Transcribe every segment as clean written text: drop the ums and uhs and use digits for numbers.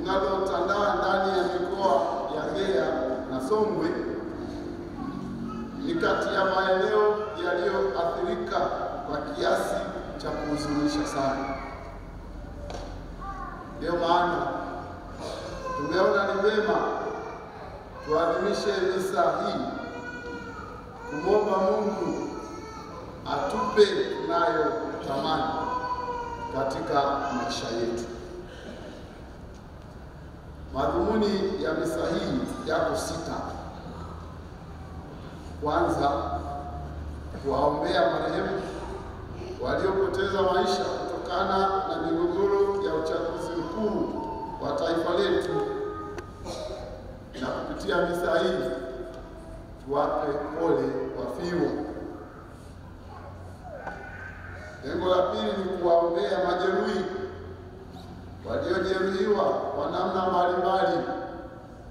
zinazotanda ndani ya mikoa ya Mbeya na Songwe ni kati ya maeneo yaliyoathirika kwa kiasi cha kuhuzunisha sana. Ndio maana tumeona ni vema tuadhimishe misa hii kumwomba Mungu atupe tunayotamani katika maisha yetu. Madhumuni ya misa hii yako 6. Kwanza, kuwaombea marehemu waliopoteza maisha kutokana na migogoro ya uchaguzi mkuu wa taifa letu, na kupitia misa hii tuwape pole wafiwa. Lengo la pili ni kuwaombea majeruhi waliojeruhiwa kwa namna mbalimbali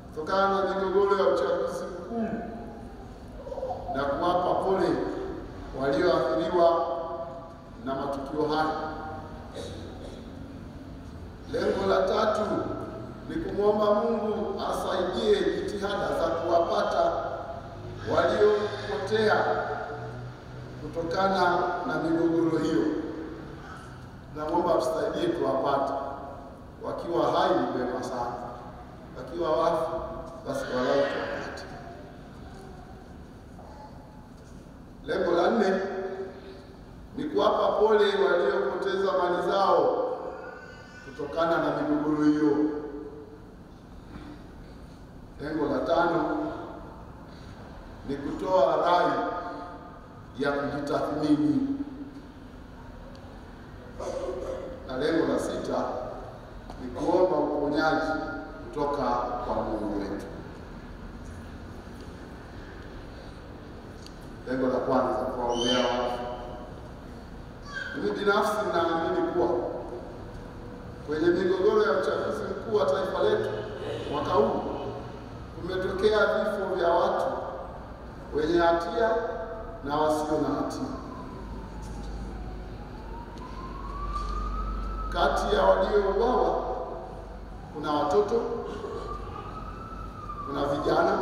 kutokana na migogoro ya uchaguzi mkuu na kuwapa pole walioathiriwa na matukio haya. Lengo la tatu ni kumwomba Mungu asaidie jitihada za kuwapata waliopotea kutokana na migogoro hiyo. Naomba tusaidie tuwapate. Wakiwa hai ni wema sana, wakiwa wafu basi walau tuwapate. Lengo la 4 ni kuwapa pole waliopoteza mali zao kutokana na migogoro hiyo. Lengo la 5 ni kutoa rai ya kujitathmini, na lengo la 6 ni kuomba uponyaji kutoka kwa Mungu wetu. Lengo la kwanza, kuwaombea wafu. Mimi binafsi naamini kuwa kwenye migogoro ya uchaguzi mkuu wa taifa letu mwaka huu kumetokea vifo vya watu wenye hatia na wasio na hatia. Kati ya waliouawa kuna watoto, kuna vijana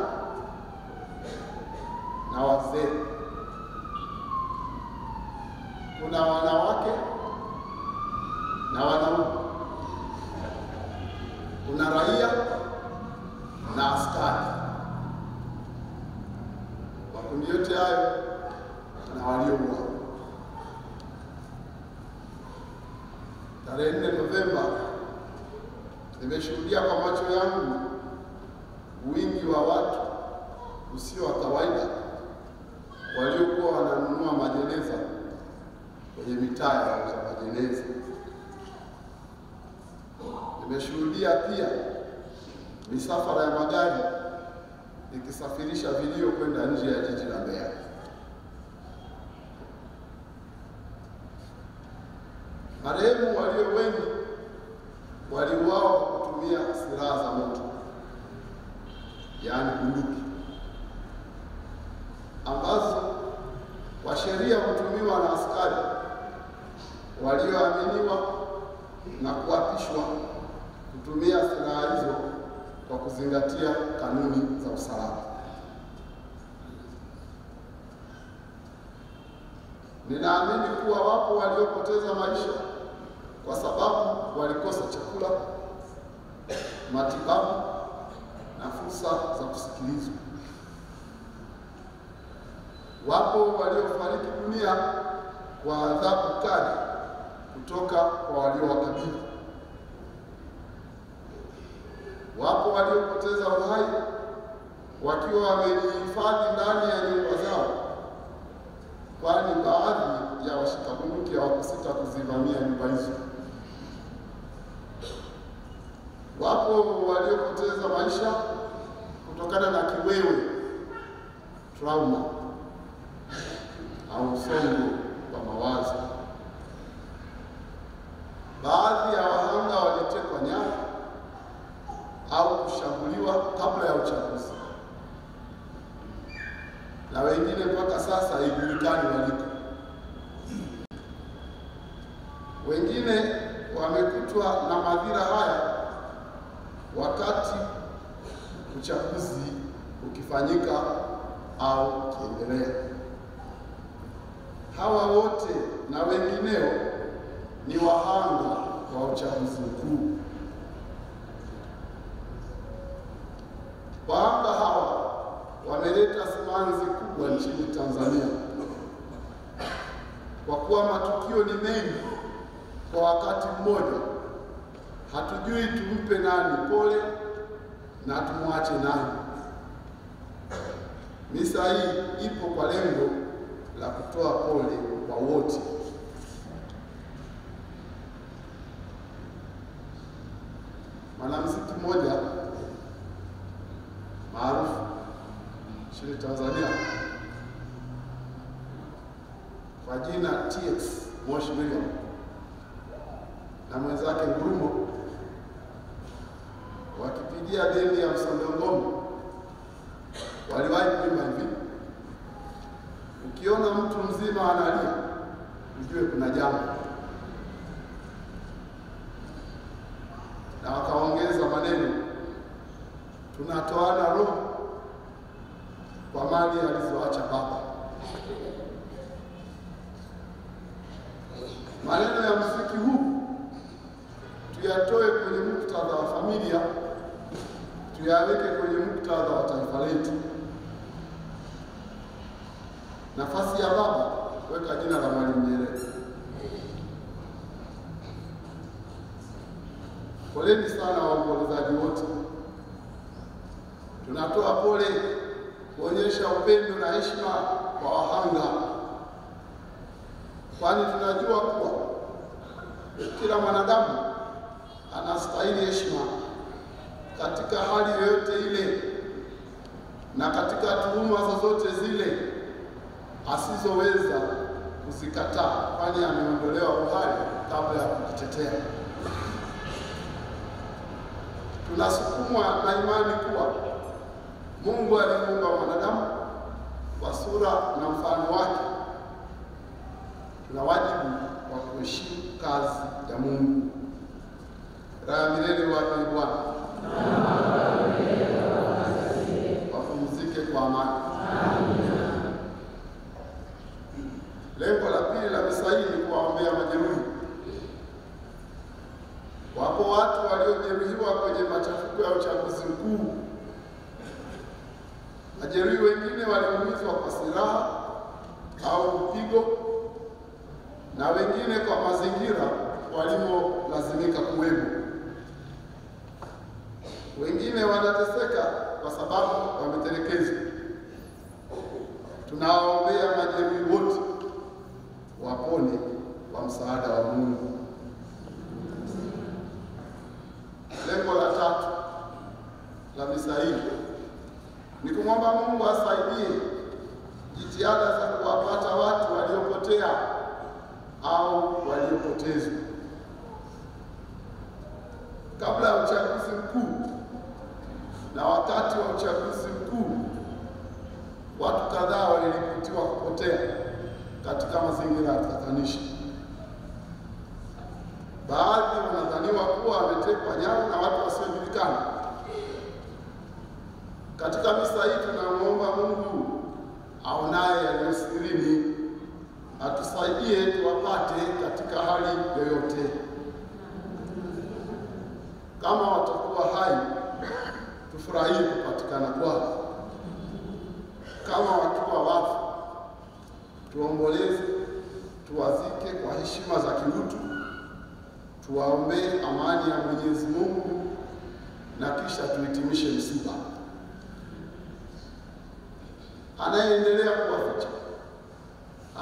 na wazee, kuna wanawake na wanaume, kuna raia na askari. Makundi yote hayo na waliouawa. Tarehe 4 Novemba nimeshuhudia kwa macho yangu wingi wa watu usio wa kawaida waliokuwa wananunua majeneza kwenye mitaa ya majeneza. Nimeshuhudia pia misafara ya magari ikisafirisha vilio kwenda nje ya jiji la Mbeya. Marehemu walio wengi waliuawa kwa kutumia silaha za moto, yaani bunduki, ambazo kwa sheria hutumiwa na askari walioaminiwa na kuapishwa kutumia silaha hizo kwa kuzingatia kanuni za usalama. Ninaamini kuwa wapo waliopoteza maisha kwa sababu walikosa chakula, matibabu na fursa za kusikilizwa. Wapo waliofariki dunia kwa adhabu kali kutoka kwa waliowakabili. Wapo waliopoteza uhai wakiwa wamejihifadhi ndani ya nyumba zao, kwani baadhi ya washika bunduki hawakusita kuzivamia nyumba hizo. Wapo waliopoteza maisha kutokana na kiwewe, trauma au msongo wa mawazo. Baadhi ya wahanga walitekwa nyara au kushambuliwa kabla ya uchaguzi, na wengine mpaka sasa haijulikani waliko. Wengine wamekutwa na madhira haya wakati uchaguzi ukifanyika au ukiendelea. Hawa wote na wengineo ni wahanga wa uchaguzi mkuu. Wahanga hawa wameleta simanzi kubwa nchini Tanzania, kwa kuwa matukio ni mengi kwa wakati mmoja. Hatujui tumpe nani pole na tumwache nani. Misa hii ipo kwa lengo la kutoa pole kwa wote. Mwanamuziki mmoja maarufu nchini Tanzania kwa jina TX Moshi William na mwenzake Ngurumo wakipigia bendi ya Msondongoma waliwahi kuimba hivi: ukiona mtu mzima analia ujue kuna jambo. Na wakaongeza maneno, tunatoana roho kwa mali alizoacha baba. Maneno ya muziki huu tuyatoe kwenye muktadha wa familia, tuyaweke kwenye muktadha wa taifa letu. Nafasi ya baba, weka jina la Mwalimu Nyerere. Poleni sana waombolezaji wote. Tunatoa pole kuonyesha upendo na heshima kwa wahanga, kwani tunajua kuwa kila mwanadamu anastahili heshima katika hali yoyote ile na katika tuhuma zozote zile asizoweza kuzikataa, kwani ameondolewa uhai kabla ya kujitetea. Tunasukumwa na imani kuwa Mungu alimuumba mwanadamu kwa sura na mfano wake. Tuna wajibu wa kuheshimu kazi ya Mungu. Raha milele wape Bwana, wapumzike kwa amani. Lengo la pili la misa hii ni kuwaombea majeruhi. Wapo watu waliojeruhiwa kwenye machafuko ya uchaguzi mkuu. Majeruhi wengine waliumizwa kwa silaha au mpigo, na wengine kwa mazingira walimolazimika kuwemo. Wengine wanateseka kwa sababu wametelekezwa. Tunawaombea majeruhi wote wapone kwa msaada wa Mungu. Lengo la tatu la misa hii ni kumwomba Mungu asaidie jitihada za kuwapata watu waliopotea au waliopotezwa. Kabla ya uchaguzi mkuu na wakati wa uchaguzi mkuu, watu kadhaa waliripotiwa kupotea katika mazingira ya tatanishi. Baadhi wanadhaniwa kuwa wametekwa nyara na watu wasiojulikana. Katika misa hii tunamwomba Mungu aonaye yaliyo sirini atusaidie tuwapate katika hali yoyote. Kama watakuwa hai, tufurahie kupatikana kwao. Kama wakiwa wafu, tuomboleze, tuwazike kwa heshima za kiutu, tuwaombee amani ya Mwenyezi Mungu na kisha tuhitimishe msiba. Anayeendelea kuwaficha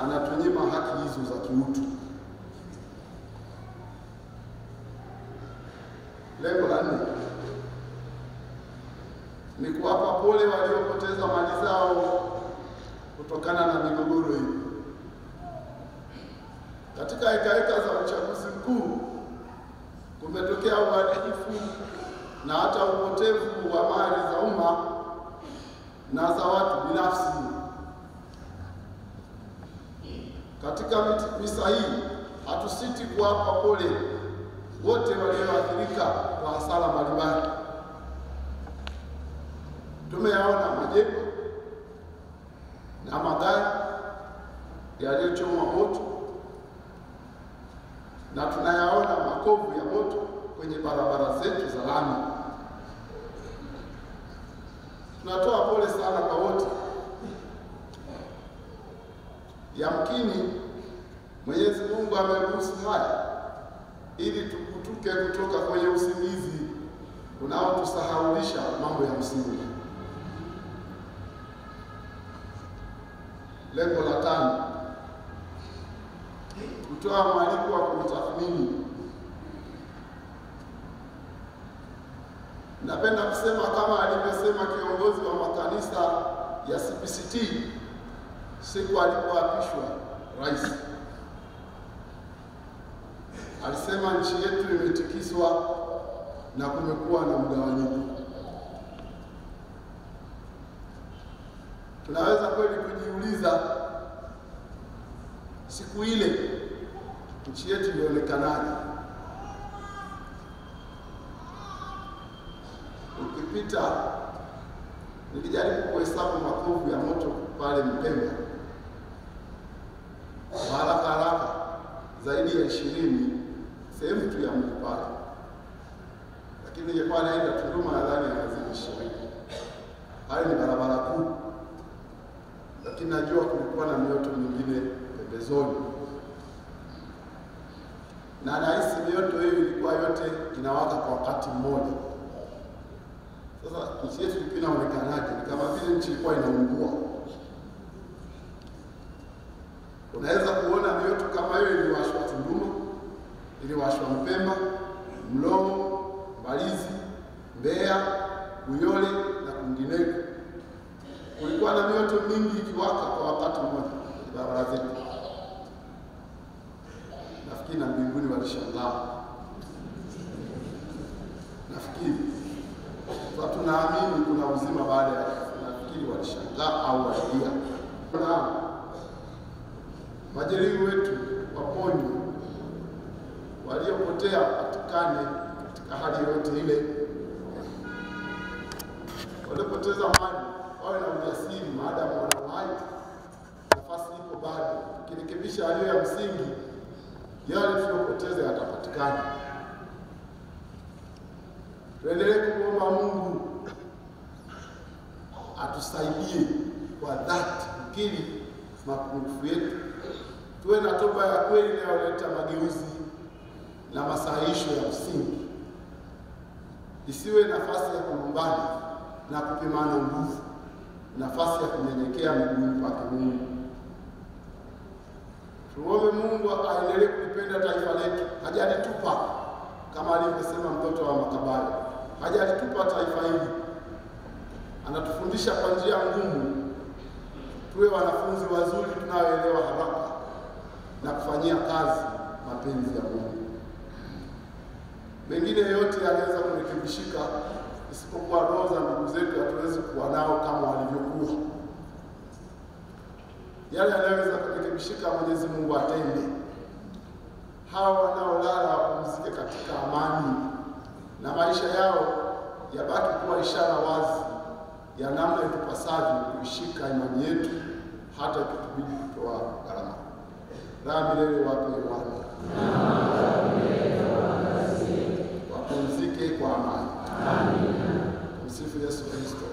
anatunyima haki hizo za kiutu. Lengo la nne ni kuwapa pole waliopoteza mali zao kutokana na migogoro hii. Katika hekaheka za uchaguzi mkuu kumetokea uharibifu na hata upotevu wa mali za umma na za watu binafsi. Katika misa hii hatusiti kuwapa pole wote walioathirika kwa hasara mbalimbali. Tumeyaona majengo na magari yaliyochomwa moto, na tunayaona makovu ya moto kwenye barabara zetu za lami. Tunatoa pole sana kwa wote. Yamkini Mwenyezi Mungu ameruhusu haya ili tukutuke kutoka kwenye usingizi unaotusahaulisha mambo ya msingi. Lengo la 5, kutoa mwaliko wa kutathmini. Napenda kusema kama alivyosema kiongozi wa makanisa ya CPCT siku alipoapishwa rais. Alisema nchi yetu imetikiswa na kumekuwa na mgawanyiko. Tunaweza kweli kujiuliza, siku ile nchi yetu ilionekanaje? Ukipita, nilijaribu kuhesabu makovu ya moto pale Mpemba, haraka zaidi ya 20 sehemu tu ya mji pale, lakini ningekuwa naenda Tunduma nadhani yanazidi 20. Hayo ni barabara kuu, lakini najua kulikuwa na mioto mingine pembezoni, na nahisi mioto hiyo ilikuwa yote inawaka kwa wakati mmoja. Sasa nchi yetu ilikuwa inaonekanaje? Ni kama vile nchi ilikuwa inaungua. Unaweza kuona mioto kama hiyo iliwashwa Tunduma, iliwashwa Mpemba, Mlomo, Mbalizi, Mbeya, Uyole na kwingineko. Kulikuwa na mioto mingi ikiwaka kwa wakati mmoja barabara zetu. Nafikiri na mbinguni walishangaa. Nafikiri kwa tunaamini kuna uzima baada ya kifo. Nafikiri walishangaa au walilia. Na majeruhi wetu waponywe, waliopotea patikane katika hali yote ile, waliopoteza mali wawe na ujasiri maadamu wana uhai, nafasi ipo bado. Tukirekebisha hali ya msingi, yale tuliyopoteza yatapatikana. Tuendelee kuomba Mungu atusaidie kwa dhati kukiri mapungufu yetu. Tuwe na toba ya kweli inayoleta mageuzi na masahihisho ya msingi. Isiwe nafasi ya kulumbana na kupimana nguvu, nafasi ya kunyenyekea miguuni pake Mungu. Tuombe Mungu aendelee kulipenda taifa letu. Hajalitupa kama alivyosema mtoto wa Makabayo. Hajalitupa taifa hili. Anatufundisha kwa njia ngumu. Tuwe wanafunzi wazuri tunaoelewa haraka na kufanyia kazi mapenzi ya Mungu. Mengine yote yanaweza kurekebishika, isipokuwa roho za ndugu zetu hatuwezi kuwa nao kama walivyokuwa. Yale yanaweza kurekebishika, Mwenyezi Mungu atende. Hao wanaolala wapumzike katika amani, na maisha yao yabaki kuwa ishara wazi ya namna itupasavyo kuishika imani yetu, hata ikitubidi kutoa gharama. Raha milele wape Bwana. Wapumzike kwa amani. Amina. Msifu Yesu Kristo.